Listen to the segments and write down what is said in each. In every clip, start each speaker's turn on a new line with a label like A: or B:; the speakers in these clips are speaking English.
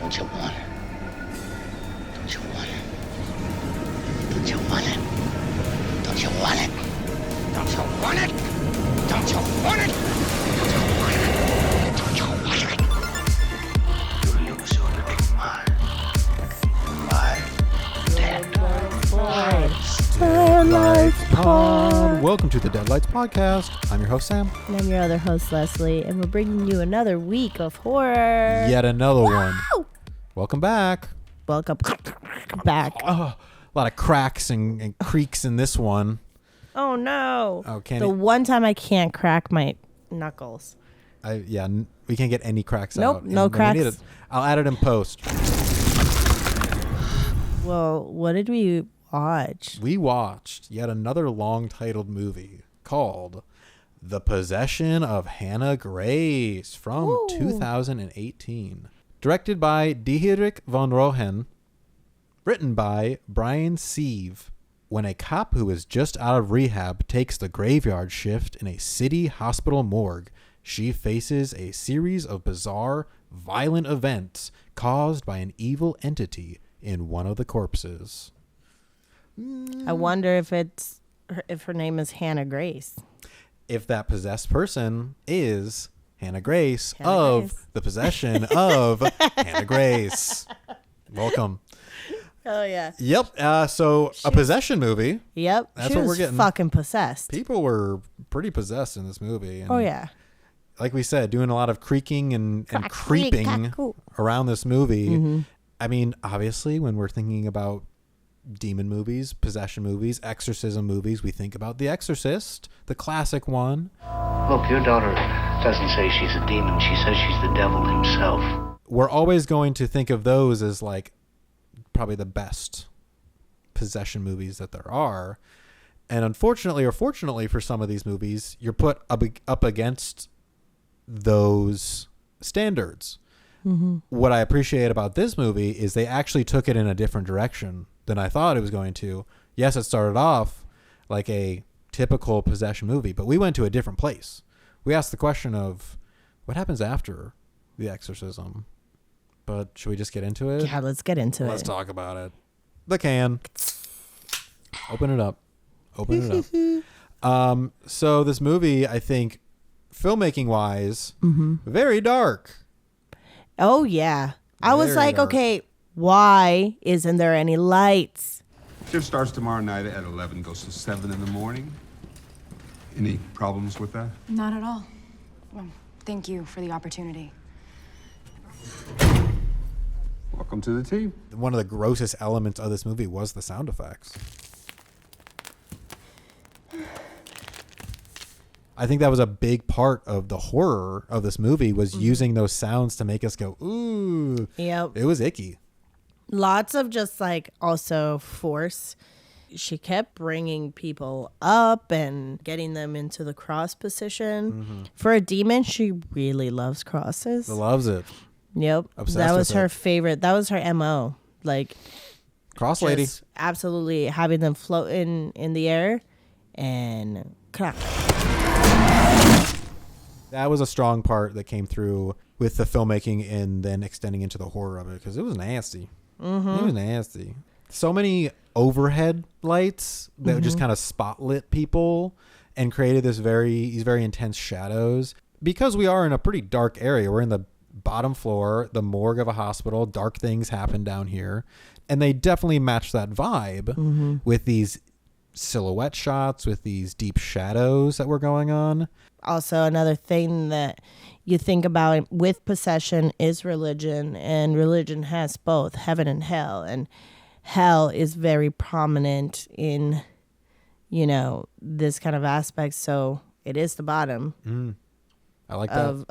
A: Don't you want it? Don't you want it? Don't you want it? Don't you want it? Don't you want it? Don't you want it? Don't you want it? Don't you want it? You lose your little mind.
B: Dead Lights Pod.
C: Welcome to the Dead Lights Podcast. I'm your host, Sam.
B: And I'm your other host, Leslie, and we're bringing you another week of horror.
C: Yet another one. Welcome back.
B: Welcome back.
C: Oh, a lot of cracks and creaks in this one.
B: Oh, no.
C: Oh, can't
B: The one time I can't crack my knuckles.
C: we can't get any cracks
B: Nope,
C: out.
B: no
C: And when we need
B: cracks.
C: it, I'll add it in post.
B: Well, what did we watch?
C: We watched yet another long-titled movie called The Possession of Hannah Grace from
B: Ooh.
C: 2018. Directed by Diederik von Rohen. Written by Brian Sieve. When a cop who is just out of rehab takes the graveyard shift in a city hospital morgue, she faces a series of bizarre, violent events caused by an evil entity in one of the corpses.
B: I wonder if her name is Hannah Grace.
C: If that possessed person is Hannah Grace
B: Hannah
C: of
B: Grace.
C: The Possession of Hannah Grace. Welcome.
B: Oh, yeah.
C: Yep. So a possession movie.
B: Yep.
C: That's
B: she
C: what
B: was
C: we're getting.
B: fucking possessed.
C: People were pretty possessed in this movie. And
B: Oh, yeah.
C: like we said, doing a lot of creaking and creeping around this movie.
B: Mm-hmm.
C: I mean, obviously, when we're thinking about demon movies, possession movies, exorcism movies, we think about The Exorcist, the classic one.
A: Look, your daughter doesn't say she's a demon. She says she's the devil himself.
C: We're always going to think of those as like probably the best possession movies that there are. And unfortunately or fortunately for some of these movies, you're put up against those standards.
B: Mm-hmm.
C: What I appreciate about this movie is they actually took it in a different direction than I thought it was going to. Yes, it started off like a typical possession movie, but we went to a different place. We asked the question of what happens after the exorcism. But should we just get into it?
B: Yeah, let's get into
C: Let's
B: it.
C: talk about it. The can. Open it up. Open it up. So this movie, I think, filmmaking wise, very dark.
B: Oh, yeah. I was
C: Very
B: like,
C: dark.
B: okay, why isn't there any lights?
D: Shift starts tomorrow night at 11, goes till 7 in the morning. Any problems with that?
E: Not at all. Well, thank you for the opportunity.
D: Welcome to the team.
C: One of the grossest elements of this movie was the sound effects. I think that was a big part of the horror of this movie was using those sounds to make us go, ooh.
B: Yep.
C: It was icky.
B: Lots of just like also force. She kept bringing people up and getting them into the cross position. For a demon, she really loves crosses.
C: Loves it.
B: Yep.
C: Obsessed
B: That was
C: with
B: her
C: it.
B: favorite. That was her MO. Like,
C: Cross lady.
B: just absolutely having them float in the air and crack.
C: That was a strong part that came through with the filmmaking and then extending into the horror of it because it was nasty. It was nasty. So many overhead lights that just kind of spotlit people and created these very intense shadows. Because we are in a pretty dark area. We're in the bottom floor, the morgue of a hospital. Dark things happen down here. And they definitely match that vibe with these silhouette shots, with these deep shadows that were going on.
B: Also, another thing that you think about with possession is religion, and religion has both heaven and hell, and hell is very prominent in, this kind of aspect. So it is the bottom
C: I like that.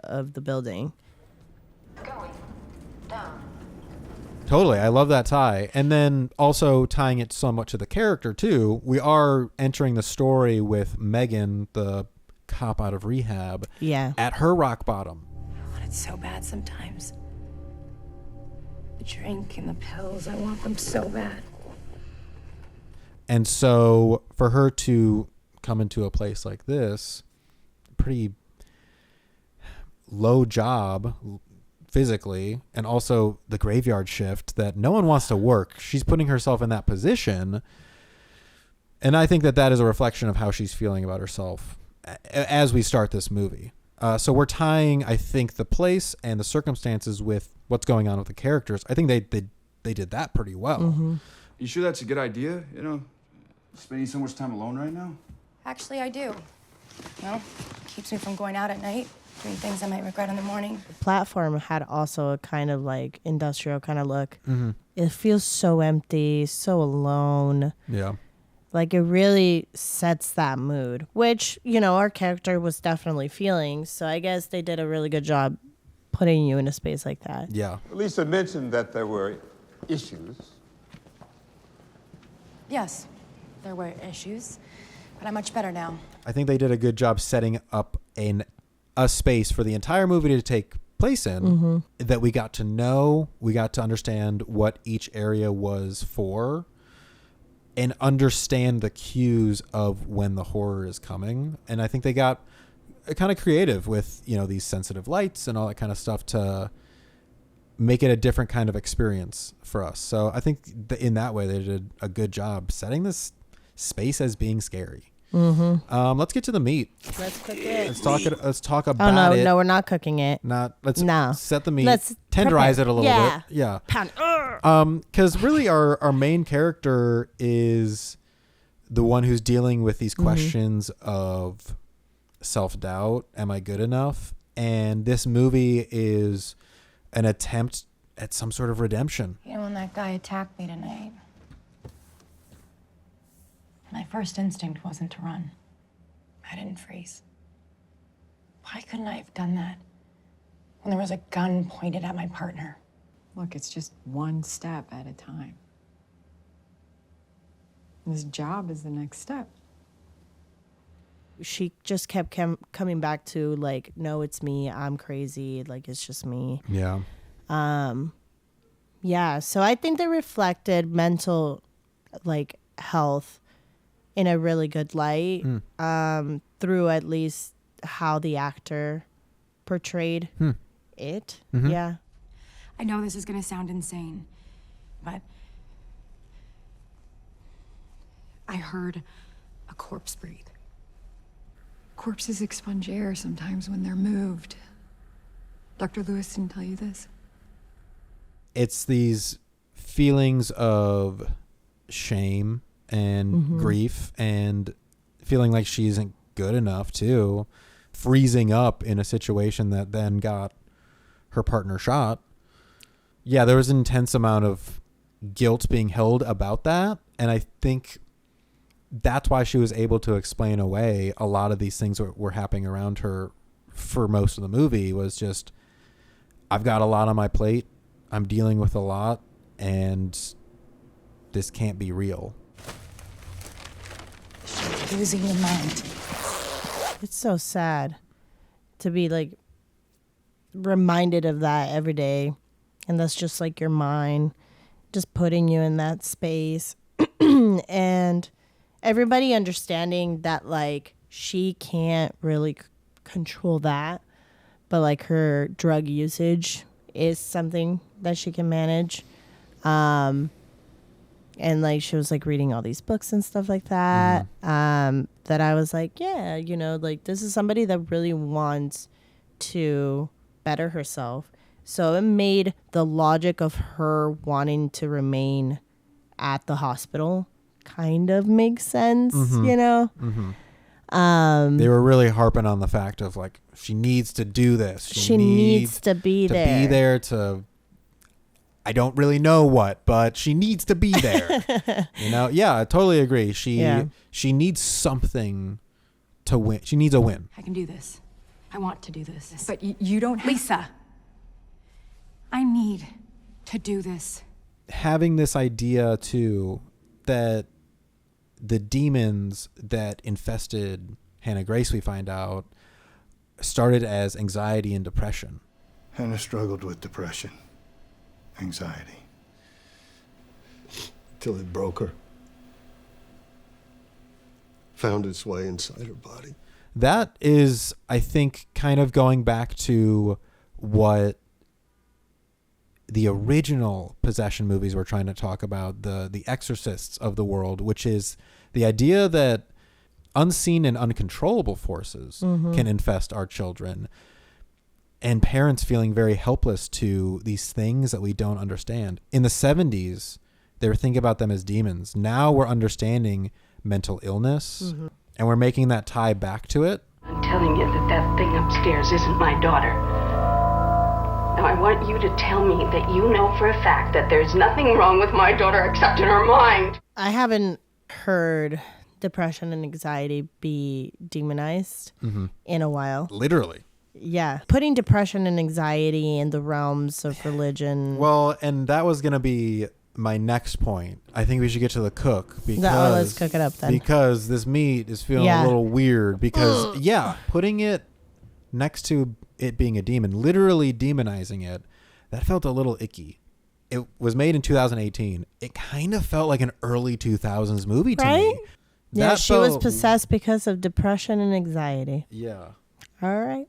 B: of the building.
C: Totally. I love that tie. And then also tying it somewhat to the character too. We are entering the story with Megan, the cop out of rehab,
B: Yeah.
C: at her rock bottom.
E: I want it so bad sometimes. The drink and the pills, I want them so bad.
C: And so for her to come into a place like this, pretty low job, physically, and also the graveyard shift that no one wants to work. She's putting herself in that position. And I think that that is a reflection of how she's feeling about herself as we start this movie. So we're tying, I think, the place and the circumstances with what's going on with the characters. I think they did that pretty well.
B: Mm-hmm.
F: You sure that's a good idea? You know, spending so much time alone right now?
E: Actually, I do. Well, keeps me from going out at night, doing things I might regret in the morning.
B: Platform had also a kind of like industrial kind of look.
C: Mm-hmm.
B: It feels so empty, so alone.
C: Yeah.
B: Like it really sets that mood, which, you know, our character was definitely feeling. So I guess they did a really good job putting you in a space like that.
C: Yeah.
G: Lisa mentioned that there were issues.
E: Yes, there were issues, but I'm much better now.
C: I think they did a good job setting up a space for the entire movie to take place in, that we got to know, we got to understand what each area was for, and understand the cues of when the horror is coming. And I think they got kind of creative with, you know, these sensitive lights and all that kind of stuff to make it a different kind of experience for us. So I think in that way they did a good job setting this space as being scary. Let's get to the meat.
B: Let's cook it.
C: Let's talk about
B: Oh,
C: it.
B: no, we're not cooking it.
C: Let's set the meat.
B: Let's
C: tenderize
B: prepare.
C: it a little
B: Yeah.
C: bit. Yeah.
B: Pound.
C: Because really our main character is the one who's dealing with these questions of self-doubt. Am I good enough? And this movie is an attempt at some sort of redemption.
E: You know, when that guy attacked me tonight, my first instinct wasn't to run. I didn't freeze. Why couldn't I have done that when there was a gun pointed at my partner?
H: Look, it's just one step at a time. This job is the next step.
B: She just kept coming back to like, no, it's me. I'm crazy. Like, it's just me.
C: Yeah.
B: Yeah. So I think they reflected mental like health in a really good light, through at least how the actor portrayed it. Yeah.
E: I know this is gonna sound insane, but I heard a corpse breathe.
H: Corpses expunge air sometimes when they're moved. Dr. Lewis didn't tell you this?
C: It's these feelings of shame and grief and feeling like she isn't good enough too, freezing up in a situation that then got her partner shot. Yeah, there was an intense amount of guilt being held about that, and I think that's why she was able to explain away a lot of these things that were happening around her for most of the movie. Was just, I've got a lot on my plate, I'm dealing with a lot, and this can't be real.
E: Losing your mind.
B: It's so sad to be like reminded of that every day. And that's just like your mind just putting you in that space. And everybody understanding that like she can't really control that, but like her drug usage is something that she can manage. And like she was like reading all these books and stuff like that. That I was like, yeah, you know, like this is somebody that really wants to better herself. So it made the logic of her wanting to remain at the hospital kind of make sense, you know?
C: They were really harping on the fact of like, she needs to do this.
B: She needs to be there.
C: To be there to, I don't really know what, but she needs to be there. You know? Yeah, I totally agree. She needs something to win. She needs a win.
E: I can do this. I want to do this.
H: But you don't have...
E: Lisa, I need to do this.
C: Having this idea too that the demons that infested Hannah Grace, we find out, started as anxiety and depression.
I: Hannah struggled with depression, anxiety,
J: till it broke her. Found its way inside her body.
C: That is, I think, kind of going back to what the original possession movies were trying to talk about, the exorcists of the world, which is the idea that unseen and uncontrollable forces can infest our children, and parents feeling very helpless to these things that we don't understand. In the 70s, they were thinking about them as demons. Now we're understanding mental illness, and we're making that tie back to it.
K: I'm telling you that thing upstairs isn't my daughter. Now I want you to tell me that you know for a fact that there's nothing wrong with my daughter except in her mind.
B: I haven't heard depression and anxiety be demonized in a while.
C: Literally.
B: Yeah. Putting depression and anxiety in the realms of religion.
C: Well, and that was going to be my next point. I think we should get to the cook because
B: let's cook it up then.
C: Because this meat is feeling a little weird because putting it next to it being a demon, literally demonizing it, that felt a little icky. It was made in 2018. It kind of felt like an early 2000s movie to me.
B: Yeah, she was possessed because of depression and anxiety.
C: Yeah.
B: All right.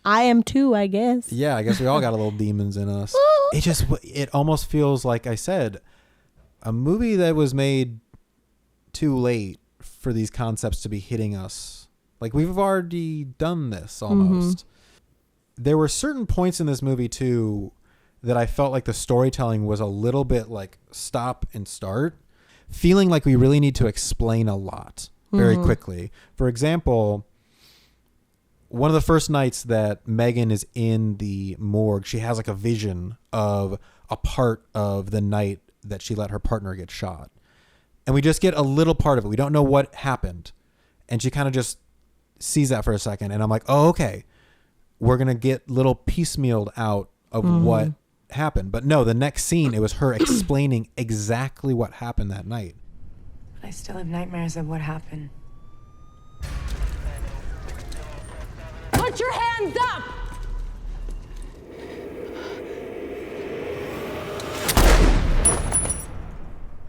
B: I am too, I guess.
C: Yeah, I guess we all got a little demons in us. It almost feels like I said, a movie that was made too late for these concepts to be hitting us. Like, we've already done this almost. There were certain points in this movie too that I felt like the storytelling was a little bit like stop and start, feeling like we really need to explain a lot very quickly. For example, one of the first nights that Megan is in the morgue, she has like a vision of a part of the night that she let her partner get shot. And we just get a little part of it. We don't know what happened. And she kind of just sees that for a second. And I'm like, oh, okay. We're going to get little piecemealed out of what happened. But no, the next scene, it was her explaining exactly what happened that night.
E: I still have nightmares of what happened.
K: Put your hands up!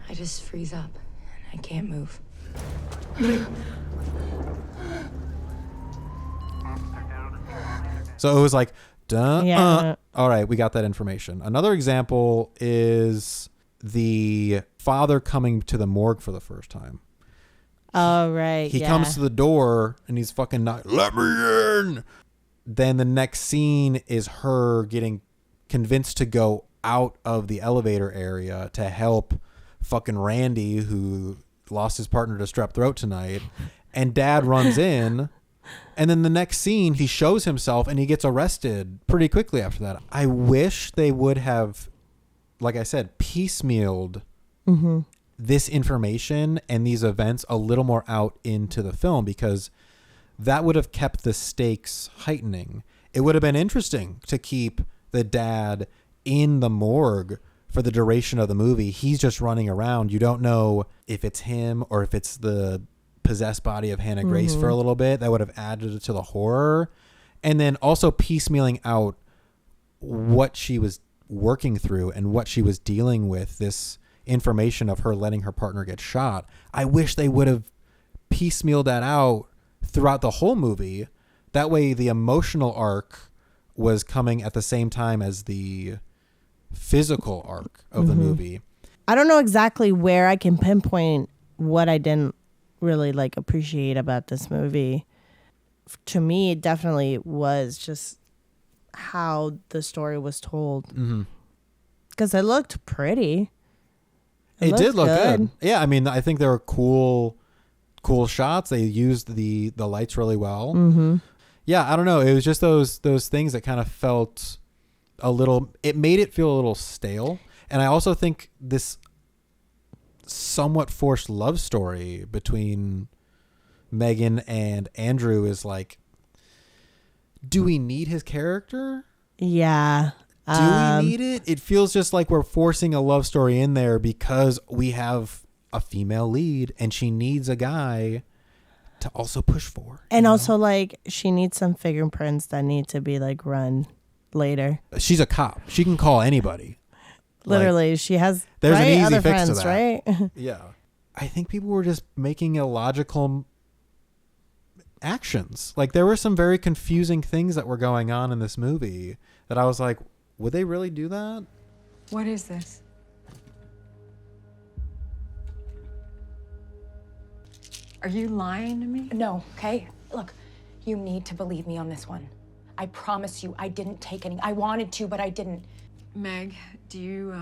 E: I just freeze up and I can't move.
C: So it was like, duh, all right, we got that information. Another example is the father coming to the morgue for the first time.
B: Oh, right.
C: He comes to the door and he's fucking not, let me in. Then the next scene is her getting convinced to go out of the elevator area to help fucking Randy, who lost his partner to strep throat tonight. And dad runs in. And then the next scene, he shows himself and he gets arrested pretty quickly after that. I wish they would have, like I said, piecemealed this information and these events a little more out into the film, because that would have kept the stakes heightening. It would have been interesting to keep the dad in the morgue for the duration of the movie. He's just running around. You don't know if it's him or if it's the possessed body of Hannah Grace for a little bit. That would have added to the horror. And then also piecemealing out what she was working through and what she was dealing with, this information of her letting her partner get shot. I wish they would have piecemealed that out throughout the whole movie. That way the emotional arc was coming at the same time as the physical arc of the movie.
B: I don't know exactly where I can pinpoint what I didn't really like appreciate about this movie. To me, it definitely was just how the story was told. Because it looked pretty.
C: It did look good. Yeah, I mean, I think there were cool shots. They used the lights really well. Yeah, I don't know. It was just those things that kind of felt a little, it made it feel a little stale. And I also think this somewhat forced love story between Megan and Andrew is like, do we need his character?
B: Yeah.
C: Do we need it? It feels just like we're forcing a love story in there because we have a female lead and she needs a guy to also push for.
B: And also, like, she needs some fingerprints that need to be, like, run later.
C: She's a cop. She can call anybody.
B: Literally,
C: like,
B: she has
C: there's an easy
B: other
C: fix
B: friends,
C: to that.
B: right?
C: Yeah. I think people were just making illogical actions. Like, there were some very confusing things that were going on in this movie that I was like, would they really do that?
H: What is this? Are you lying to me?
E: No, okay? Look, you need to believe me on this one. I promise you, I didn't take any. I wanted to, but I didn't.
H: Meg, do you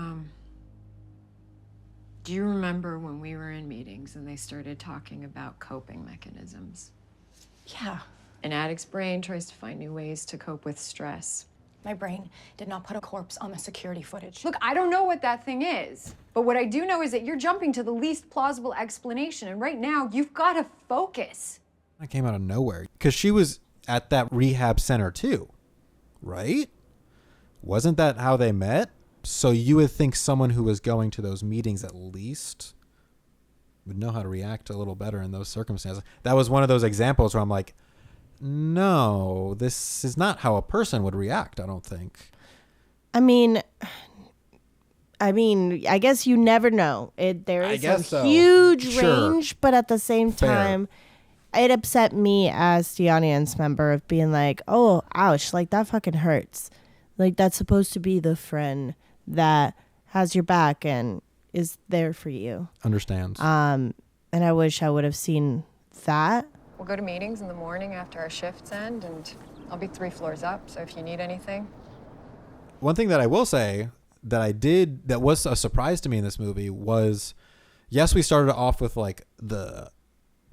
H: remember when we were in meetings and they started talking about coping mechanisms?
E: Yeah.
H: An addict's brain tries to find new ways to cope with stress.
E: My brain did not put a corpse on the security footage.
H: Look, I don't know what that thing is, but what I do know is that you're jumping to the least plausible explanation, and right now, you've got to focus.
C: That came out of nowhere. Because she was at that rehab center too, right? Wasn't that how they met? So you would think someone who was going to those meetings at least would know how to react a little better in those circumstances. That was one of those examples where I'm like, no, this is not how a person would react, I don't think.
B: I mean, I guess you never know. There is a huge range, but at the same time, it upset me as the audience member of being like, oh, ouch, like that fucking hurts. Like that's supposed to be the friend that has your back and is there for you.
C: Understands.
B: And I wish I would have seen that.
H: We'll go to meetings in the morning after our shifts end, and I'll be 3 floors up, so if you need anything.
C: One thing that I will say that I did that was a surprise to me in this movie was, yes, we started off with like the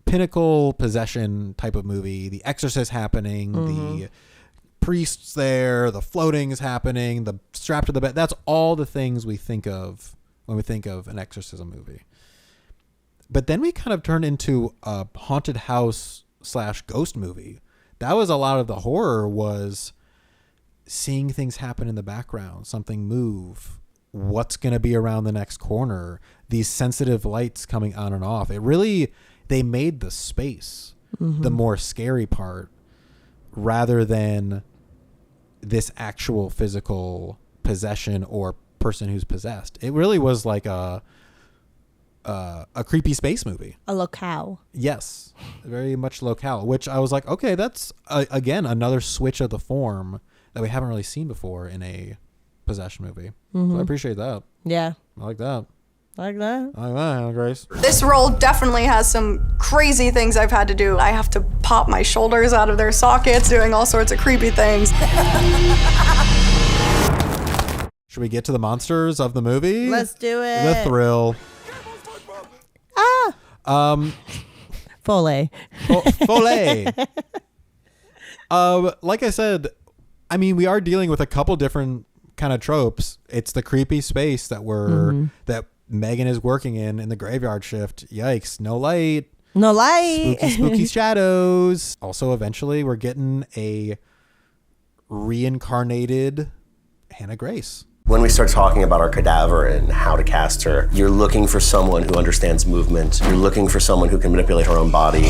C: pinnacle possession type of movie, the exorcist happening, the priests there, the floating is happening, the strap to the bed. That's all the things we think of when we think of an exorcism movie. But then we kind of turned into a haunted house / ghost movie. That was a lot of the horror, was seeing things happen in the background, something move, what's going to be around the next corner, these sensitive lights coming on and off. It really, they made the space the more scary part rather than this actual physical possession or person who's possessed. It really was like a creepy space movie.
B: A locale.
C: Yes, very much locale, which I was like, okay, that's again another switch of the form that we haven't really seen before in a possession movie. So I appreciate that.
B: Yeah.
C: I like that.
B: Like that?
C: I like that, Grace.
L: This role definitely has some crazy things I've had to do. I have to pop my shoulders out of their sockets, doing all sorts of creepy things.
C: Should we get to the monsters of the movie?
B: Let's do it.
C: The thrill.
B: Foley.
C: Foley. Like I said, I mean, we are dealing with a couple different kind of tropes. It's the creepy space that that Megan is working in the graveyard shift. Yikes. No light.
B: No light.
C: Spooky shadows. Also, eventually, we're getting a reincarnated Hannah Grace.
M: When we start talking about our cadaver and how to cast her, you're looking for someone who understands movement. You're looking for someone who can manipulate her own body.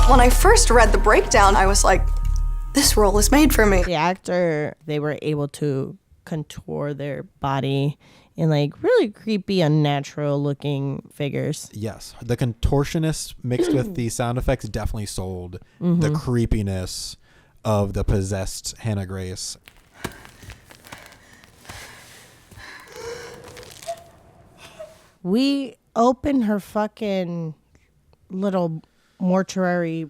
L: When I first read the breakdown, I was like, this role is made for me.
B: The actor, they were able to contour their body in like really creepy, unnatural looking figures.
C: Yes. The contortionist mixed with the sound effects definitely sold the creepiness of the possessed Hannah Grace.
B: We opened her fucking little mortuary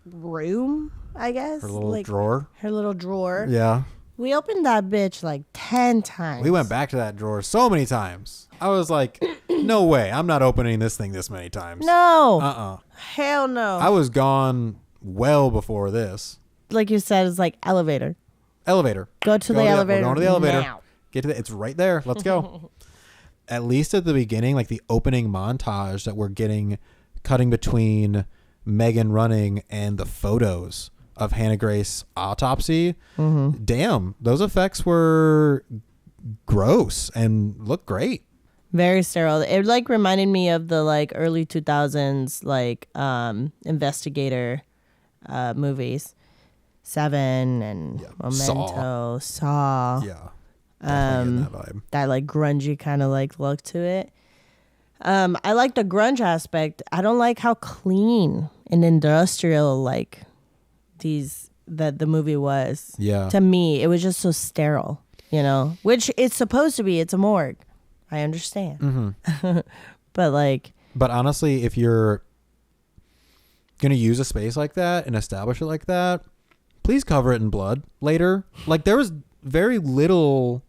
B: room, I guess.
C: Her little drawer.
B: Her little drawer.
C: Yeah.
B: We opened that bitch like 10 times.
C: We went back to that drawer so many times. I was like, no way. I'm not opening this thing this many times.
B: No. Hell no.
C: I was gone well before this.
B: Like you said, it's like elevator.
C: Elevator.
B: Go to the elevator.
C: We're going to the elevator.
B: Now.
C: Get to it's right there. Let's go. At least at the beginning, like the opening montage that we're getting, cutting between Megan running and the photos of Hannah Grace autopsy. Damn, those effects were gross and look great.
B: Very sterile. It like reminded me of the like early 2000s like investigator movies. Seven and Memento, Saw.
C: Yeah. Definitely getting that vibe.
B: That like grungy kind of like look to it. I like the grunge aspect. I don't like how clean and industrial like these that the movie was.
C: Yeah.
B: To me, it was just so sterile, you know, which it's supposed to be. It's a morgue. I understand.
C: Mm-hmm.
B: But like,
C: but honestly, if you're going to use a space like that and establish it like that, please cover it in blood later. Like, there was very little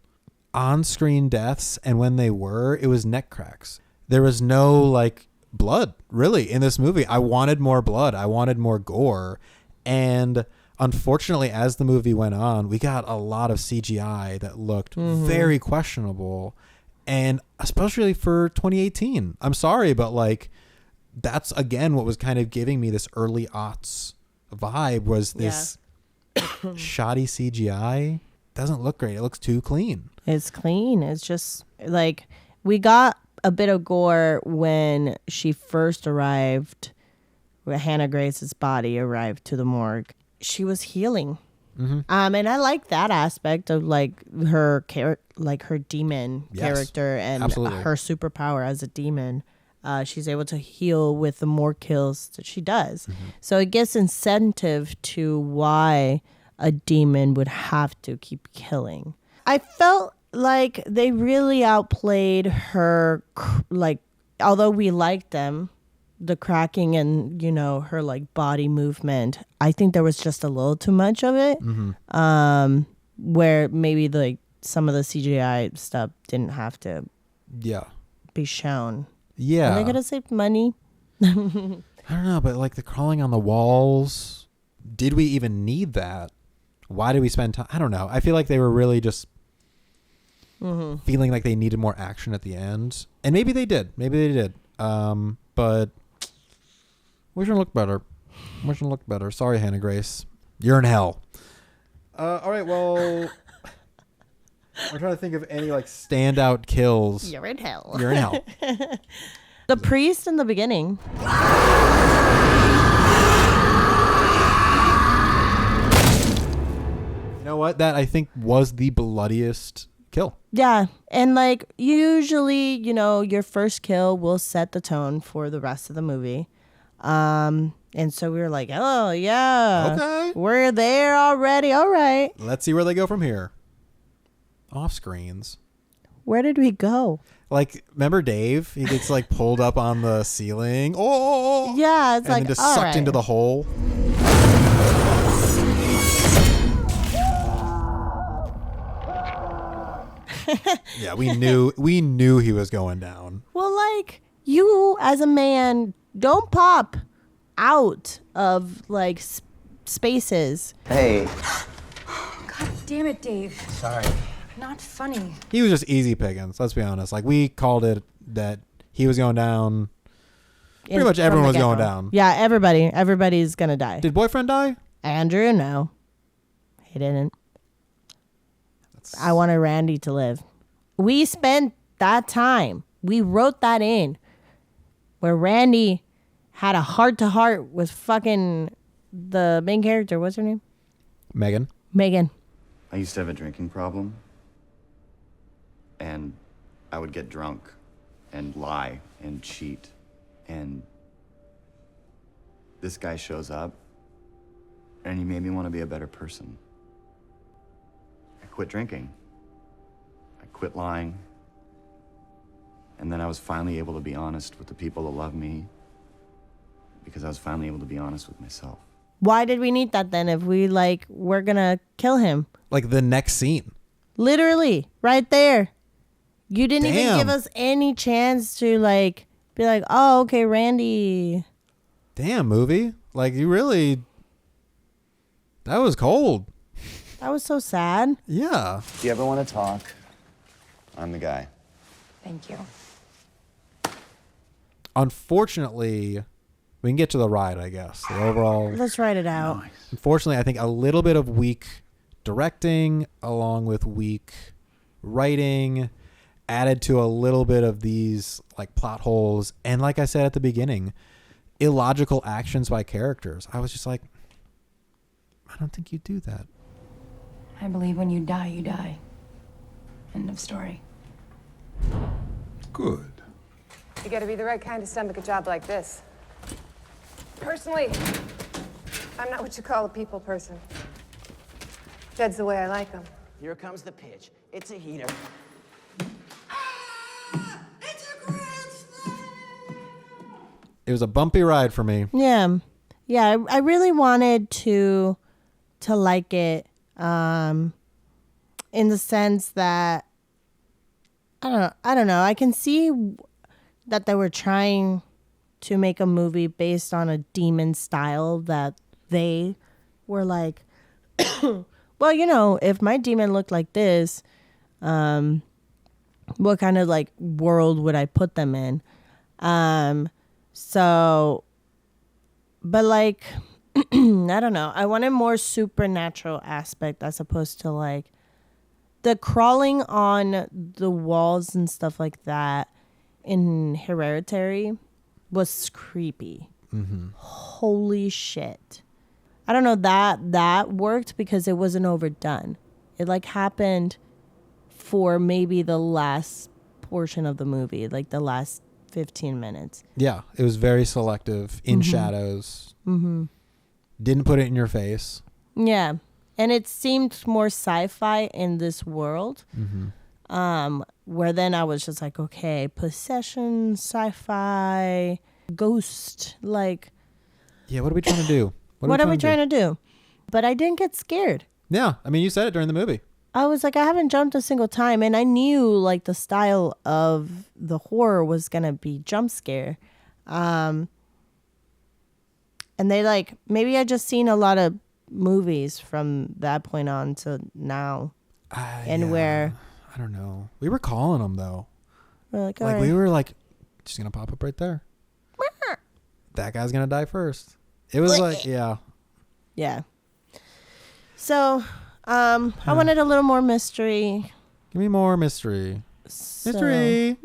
C: on-screen deaths, and when they were, it was neck cracks. There was no like blood really in this movie. I wanted more blood. I wanted more gore. And unfortunately, as the movie went on, we got a lot of CGI that looked very questionable, and especially for 2018. I'm sorry, but like, that's again what was kind of giving me this early aughts vibe, was this shoddy CGI. Doesn't look great. It looks too clean.
B: it's clean. It's just like, we got a bit of gore when she first arrived, when Hannah Grace's body arrived to the morgue. She was healing. And I like that aspect of like her her demon character and
C: absolutely.
B: her superpower as a demon. She's able to heal with the more kills that she does. So it gives incentive to why a demon would have to keep killing. I felt like they really outplayed her, like, although we liked them, the cracking and, you know, her like body movement, I think there was just a little too much of it. Where maybe like some of the CGI stuff didn't have to be shown.
C: Yeah.
B: Are they gonna save money?
C: I don't know, but like the crawling on the walls, did we even need that? Why did we spend time? I don't know. I feel like they were really just feeling like they needed more action at the end. And maybe they did. But we should look better. Sorry, Hannah Grace. You're in hell. All right, well, I'm trying to think of any like standout kills.
B: You're in hell. The priest in the beginning.
C: You know what? That I think was the bloodiest kill.
B: Yeah. And like, usually, you know, your first kill will set the tone for the rest of the movie. And so we were like, oh yeah,
C: Okay.
B: we're there already. All right.
C: Let's see where they go from here. Off screens.
B: Where did we go?
C: Like, remember Dave? He gets like pulled up on the ceiling. Oh,
B: Yeah, it's
C: and
B: like,
C: then just
B: all
C: sucked
B: right.
C: into the hole. Yeah, we knew he was going down.
B: Well, like, you as a man, don't pop out of like spaces.
A: Hey.
E: God damn it, Dave.
A: Sorry.
E: Not funny.
C: He was just easy pickings. Let's be honest. Like, we called it that he was going down. Pretty much everyone was going down.
B: Yeah, everybody's gonna die.
C: Did boyfriend die?
B: Andrew, no, he didn't. I wanted Randy to live. We spent that time. We wrote that in, where Randy had a heart-to-heart with fucking the main character. What's her name?
C: Megan.
F: I used to have a drinking problem, and I would get drunk and lie and cheat, and this guy shows up, and he made me want to be a better person. I quit drinking. I quit lying. And then I was finally able to be honest with the people that love me, because I was finally able to be honest with myself.
B: Why did we need that then if we're gonna kill him?
C: Like the next scene.
B: Literally, right there. You didn't even
C: Damn.
B: give us any chance to like be like, oh, okay, Randy.
C: Damn, movie. Like, you really... That was cold.
B: That was so sad.
C: Yeah.
F: If you ever want to talk, I'm the guy.
E: Thank you.
C: Unfortunately, we can get to the ride, I guess. The overall...
B: Let's write it out.
C: Unfortunately, I think a little bit of weak directing along with weak writing added to a little bit of these like plot holes. And like I said at the beginning, illogical actions by characters. I was just like, I don't think you do that.
E: I believe when you die, you die. End of story.
D: Good.
N: You gotta be the right kind to stomach a job like this. Personally, I'm not what you call a people person. Dead's the way I like him.
A: Here comes the pitch. It's a heater.
C: It was a bumpy ride for me.
B: Yeah. Yeah, I really wanted to like it in the sense that I don't know. I can see that they were trying to make a movie based on a demon style that they were like, well, you know, if my demon looked like this, what kind of like world would I put them in? So, but like, I don't know. I wanted more supernatural aspect as opposed to like the crawling on the walls and stuff like that in Hereditary was creepy.
C: Mm-hmm.
B: Holy shit. I don't know, that worked because it wasn't overdone. It like happened for maybe the last portion of the movie, like the last 15 minutes.
C: Yeah, it was very selective in shadows.
B: Mm-hmm.
C: Didn't put it in your face.
B: Yeah. And it seemed more sci-fi in this world.
C: Mm-hmm.
B: Where then I was just like, okay, possession, sci-fi, ghost, like.
C: Yeah, what are we trying to do?
B: What are we trying to do? But I didn't get scared.
C: Yeah, I mean, you said it during the movie.
B: I was like, I haven't jumped a single time. And I knew like the style of the horror was going to be jump scare. And they like, maybe I just seen a lot of movies from that point on to now. Where
C: I don't know. We were calling them though.
B: We're like,
C: like we were like, just gonna pop up right there. That guy's gonna die first. It was like, yeah.
B: So, I wanted a little more mystery.
C: Give me more mystery.
B: Mystery.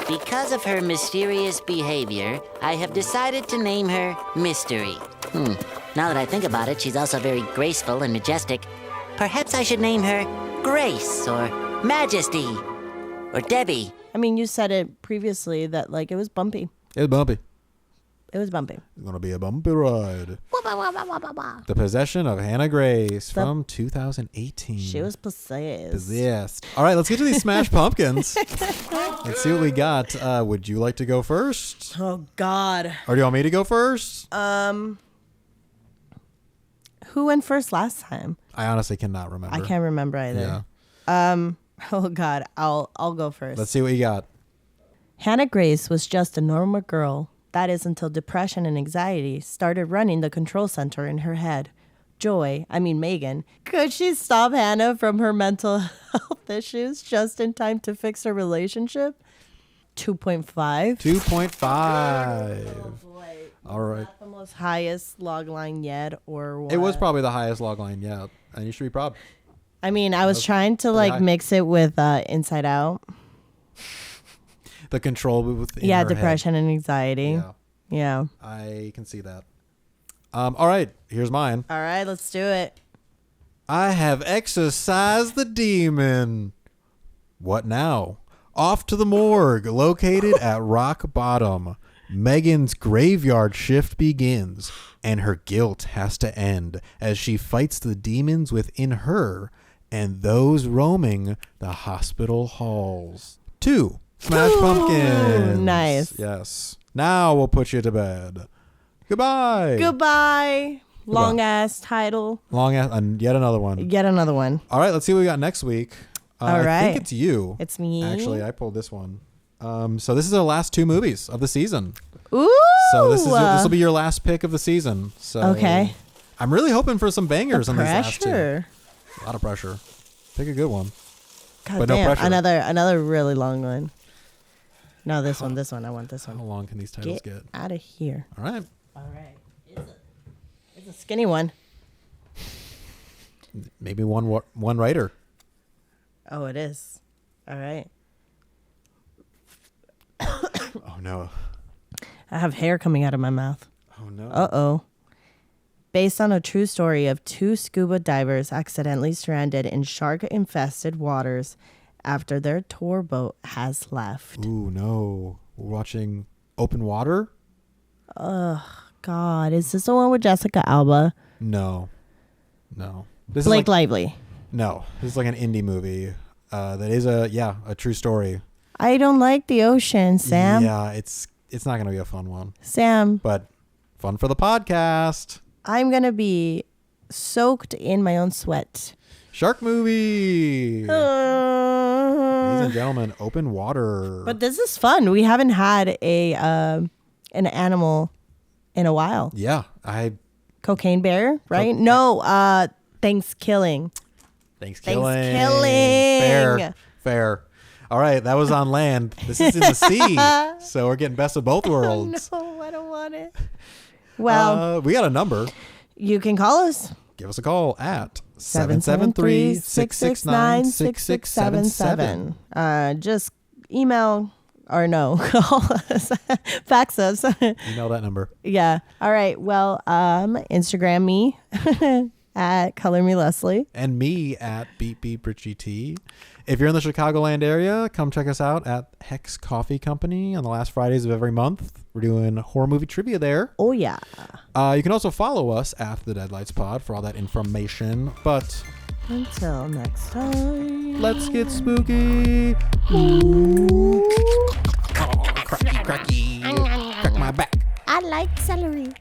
O: Because of her mysterious behavior, I have decided to name her Mystery. Now that I think about it, she's also very graceful and majestic. Perhaps I should name her Grace or Majesty or Debbie.
B: I mean, you said it previously that like it was bumpy.
C: It was bumpy.
B: It's
C: gonna be a bumpy ride. The Possession of Hannah Grace from 2018.
B: She was
C: possessed. All right, let's get to these Smash Pumpkins. Let's see what we got. Would you like to go first?
B: Oh God.
C: Or do you want me to go first?
B: Who went first last time?
C: I honestly cannot remember.
B: I can't remember either. Yeah. Oh God, I'll go first.
C: Let's see what you got.
B: Hannah Grace was just a normal girl. That is until depression and anxiety started running the control center in her head. Megan, could she stop Hannah from her mental health issues just in time to fix her relationship? 2.5.
C: 2.5. All right.
B: Not the most highest log line yet, or what?
C: It was probably the highest log line yet, and you should be proud.
B: I mean, I was trying to like mix it with Inside Out.
C: The control within
B: her
C: head.
B: Depression and anxiety. Yeah.
C: I can see that. All right, here's mine.
B: All right, let's do it.
C: I have exorcised the demon. What now? Off to the morgue, located at rock bottom. Megan's graveyard shift begins, and her guilt has to end as she fights the demons within her and those roaming the hospital halls. 2. Smash Pumpkins.
B: Nice.
C: Yes. Now we'll put you to bed. Goodbye.
B: Long ass title.
C: Long ass, and yet another one.
B: All
C: right, let's see what we got next week.
B: All right.
C: I think it's you.
B: It's me.
C: Actually, I pulled this one. So this is the last 2 movies of the season.
B: This
C: will be your last pick of the season. So
B: okay.
C: I'm really hoping for some bangers on these last 2.
B: A
C: lot of pressure. Pick a good one.
B: God
C: but
B: damn,
C: no pressure.
B: another really long one. No, this one. I want this one.
C: How long can these titles get?
B: Out of here.
C: All right.
B: It's a skinny one.
C: Maybe one writer.
B: Oh, it is. All right.
C: Oh no.
B: I have hair coming out of my mouth.
C: Oh no.
B: Uh-oh. Based on a true story of 2 scuba divers accidentally stranded in shark-infested waters after their tour boat has left.
C: Ooh, no. We're watching Open Water?
B: Ugh, God. Is this the one with Jessica Alba?
C: No. This
B: Blake
C: is like,
B: Lively.
C: No, this is like an indie movie. That is a true story.
B: I don't like the ocean, Sam.
C: Yeah, it's not gonna be a fun one.
B: Sam.
C: But fun for the podcast.
B: I'm gonna be soaked in my own sweat.
C: Shark movie. Ladies and gentlemen, open water.
B: But this is fun. We haven't had an animal in a while.
C: Yeah,
B: Cocaine bear, right? No, Thanksgiving.
C: Fair. All right, that was on land. This is in the sea. So we're getting best of both worlds.
B: No, I don't want it. Well,
C: we got a number.
B: You can call us.
C: Give us a call at 773-669-6677.
B: Just email or no, call us, fax us.
C: Email that number.
B: Yeah. All right. Well, Instagram me at Color Me Leslie.
C: And me at BeatBeatBritchieT. If you're in the Chicagoland area, come check us out at Hex Coffee Company on the last Fridays of every month. We're doing horror movie trivia there.
B: Oh, yeah.
C: You can also follow us at The Deadlights Pod for all that information. But
B: until next time,
C: let's get spooky. Ooh. Oh, cracky. Crack my back.
B: I like celery.